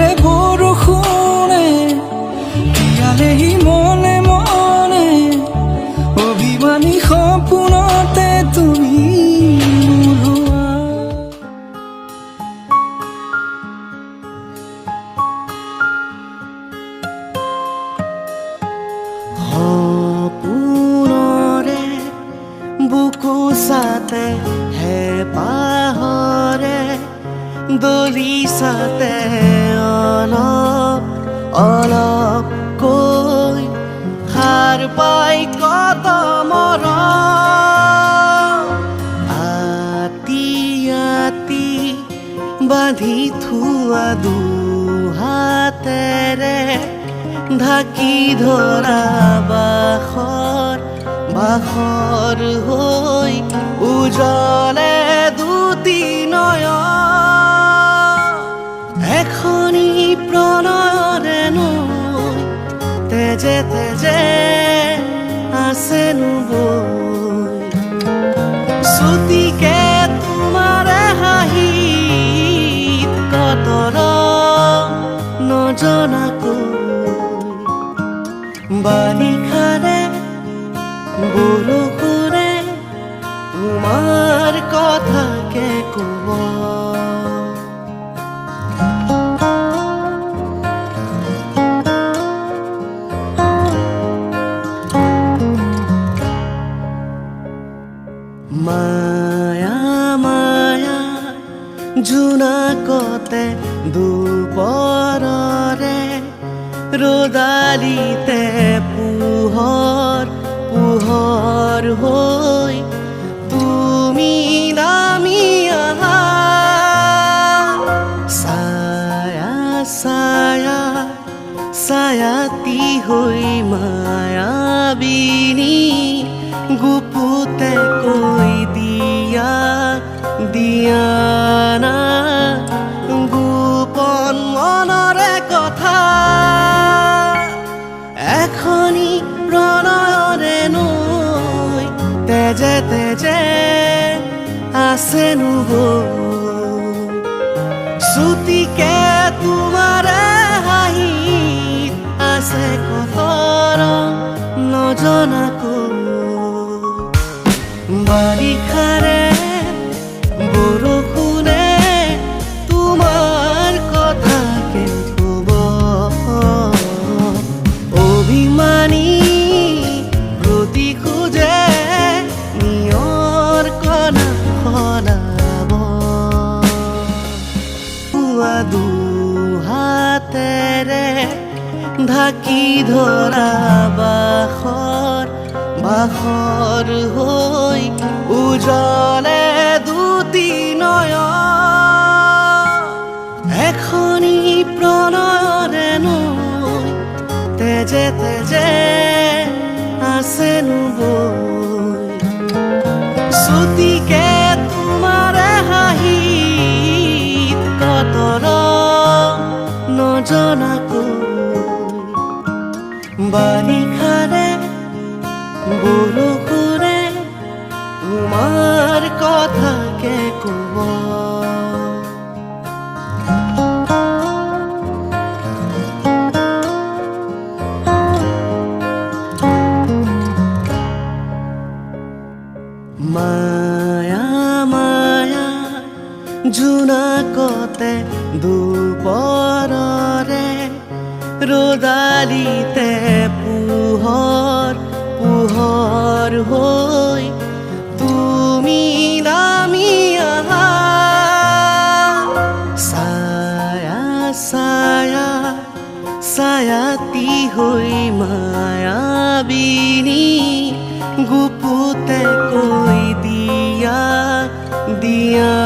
ঢালে বৰষুণে তিয়ালেহি মনে মনে অভিমানী সপোনতে তুমি সপোনৰে বুকু চাতে হেঁপাহৰে দলিছাতে অলপ অলপকৈ সাৰ পাই কত মৰম আতি আতি বান্ধি থোৱা দুহাতেৰে ঢাকি ধৰা বাখৰ বাখৰ হৈ উজলে দুটি নয়ন এখনি প্ৰণয়ৰে নৈ তেজে তেজে আছে বৈ চুটিকে তোমাৰে হাঁহিত কতৰ নজনাকৈ বাৰিষাৰে বৰষুণে তোমাৰ কথাকে ক'ব মায়া মায়া জোনাকতে দুপৰৰে ৰ'দালিতে পোহৰ পোহৰ হৈ তুমি নামি আহা ছায়া ছায়া ছায়াতি হৈ মায়াবিনী গুপুতে কৈ দিয়া দিয়া না গোপন মনৰে কথা এখনি প্ৰণয়ৰে নৈ তেজে তেজে আছে বৈ চুটিকে তোমাৰে হাঁহিত আছে কতৰ নজনাকৈ বাৰিষাৰে বৰষুণে তোমাৰ কথাকে ক'ব অভিমানী প্ৰতি খোজে নিয়ৰ কণা সলাব দুহাতেৰে ঢাকি ধৰা বাখৰ বাখৰ হৈ উজলে দুটি নয়ন এখনি প্ৰণয়ৰে নৈ তেজে তেজে আছে বৈ চুটিকে তোমাৰে হাঁহিত কতৰ নজনাকৈ বাৰিষাৰে বৰষুণে তোমাৰ কথাকে ক'ব মায়া মায়া জোনাকতে দুপৰৰে ৰ'দালিতে পোহৰ পোহৰ হৈ তুমি নামি আহা ছায়া ছায়া ছায়াতি হৈ মায়াবিনী গুপুতে কৈ দিয়া দিয়া